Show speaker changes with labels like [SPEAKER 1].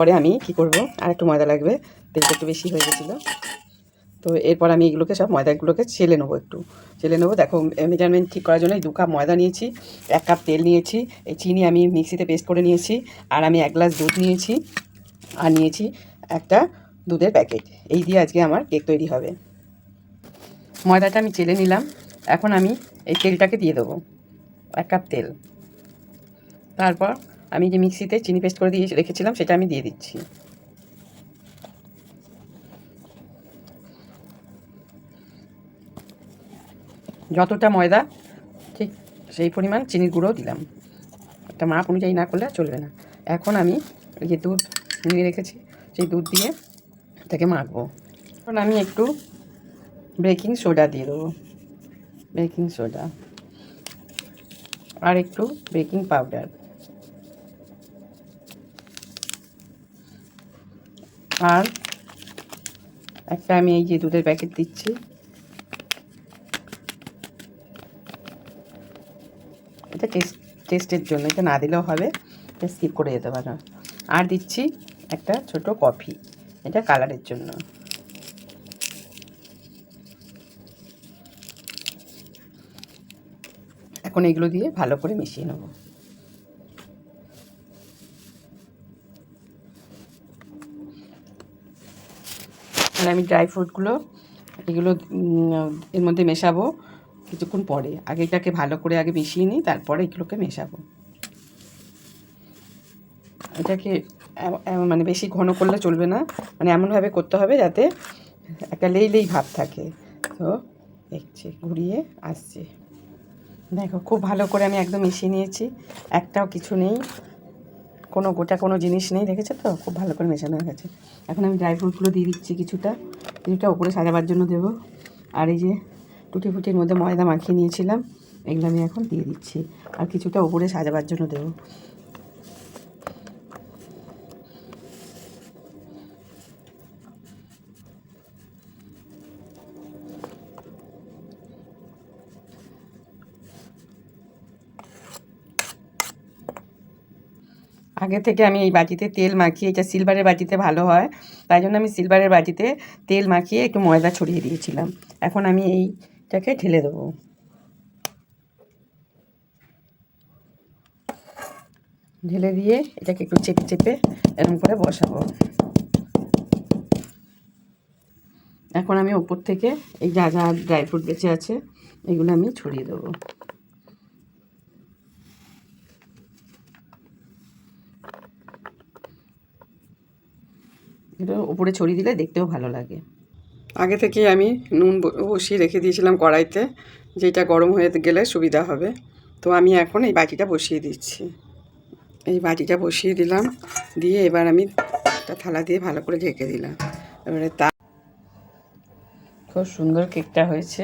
[SPEAKER 1] পরে আমি কি করব, আর একটু ময়দা লাগবে, তেলটা একটু বেশি হয়ে গেছিলো। তো এরপর আমি এগুলোকে সব ময়দাগুলোকে ছেলে নেবো, একটু ছেলে নেবো। দেখো মেজারমেন্ট ঠিক করার জন্য 2 কাপ ময়দা নিয়েছি, 1 কাপ তেল নিয়েছি, এই চিনি আমি মিক্সিতে পেস্ট করে নিয়েছি, আর আমি 1 গ্লাস দুধ নিয়েছি, আর নিয়েছি একটা দুধের প্যাকেট। এই দিয়ে আজকে আমার কেক তৈরি হবে। ময়দাটা আমি চেলে নিলাম। এখন আমি এই তেলটাকে দিয়ে দেবো, 1 কাপ তেল। তারপর আমি যে মিক্সিতে চিনি পেস্ট করে দিয়ে রেখেছিলাম সেটা আমি দিয়ে দিচ্ছি। যতটা ময়দা ঠিক সেই পরিমাণ চিনির গুঁড়ো দিলাম। একটা মাপ অনুযায়ী না করলে চলবে না। এখন আমি এই যে দুধ নিয়ে রেখেছি সেই দুধ দিয়ে এটাকে মাখবো। এখন আমি একটু বেকিং সোডা দিয়ে দেবো, বেকিং সোডা, আর একটু বেকিং পাউডার, আর একটা আমি এই যে দুধের প্যাকেট দিচ্ছি। এটা টেস্টের জন্য, এটা না দিলেও হবে, এটা স্কিপ করে যেতে পারো। আর দিচ্ছি একটা ছোট কফি, এটা কালারের জন্য। এখন এগুলো দিয়ে ভালো করে মিশিয়ে নেব। আমি ড্রাই ফ্রুটগুলো এগুলো এর মধ্যে মেশাবো কিছুক্ষণ পরে। আগে এটাকে ভালো করে আগে মিশিয়ে নিই, তারপরে এগুলোকে মেশাবো। এটাকে মানে বেশি ঘন করলে চলবে না, মানে এমনভাবে করতে হবে যাতে একটা লেই ভাব থাকে। তো দেখছি ঘুরিয়ে আসছে, দেখো খুব ভালো করে আমি একদম মিশিয়ে নিয়েছি, একটাও কিছু নেই, কোনো গোটা কোনো জিনিস নেই, দেখেছো তো? খুব ভালো করে মেশানো হয়ে গেছে। এখন আমি ড্রাই ফ্রুটগুলো দিয়ে দিচ্ছি, কিছুটা উপরে সাজাবার জন্য দেবো। আর এই যে টুটি ফুটির মধ্যে ময়দা মাখিয়ে নিয়েছিলাম, এগুলো আমি এখন দিয়ে দিচ্ছি, আর কিছুটা উপরে সাজাবার জন্য দেবো। আগে থেকে আমি এই বাটিতে তেল মাখিয়ে, এটা সিলভারের বাটিতে ভালো হয়, তাই জন্য আমি সিলভারের বাটিতে তেল মাখিয়ে একটু ময়দা ছড়িয়ে দিয়েছিলাম। এখন আমি এইটাকে ঢেলে দেবো। ঢেলে দিয়ে এটাকে একটু চেপে চেপে এরকম করে বসাবো। এখন আমি ওপর থেকে এই যা যা ড্রাই ফ্রুট বেঁচে আছে এগুলো আমি ছড়িয়ে দেবো। এটা উপরে ছড়িয়ে দিলে দেখতেও ভালো লাগে। আগে থেকে আমি নুন বসিয়ে রেখে দিয়েছিলাম কড়াইতে, যেটা গরম হয়ে গেলে সুবিধা হবে। তো আমি এখন এই বাটিটা বসিয়ে দিচ্ছি। এই বাটিটা বসিয়ে দিলাম, দিয়ে এবার আমি একটা থালা দিয়ে ভালো করে ঢেকে দিলাম। এবারে খুব সুন্দর কেকটা হয়েছে।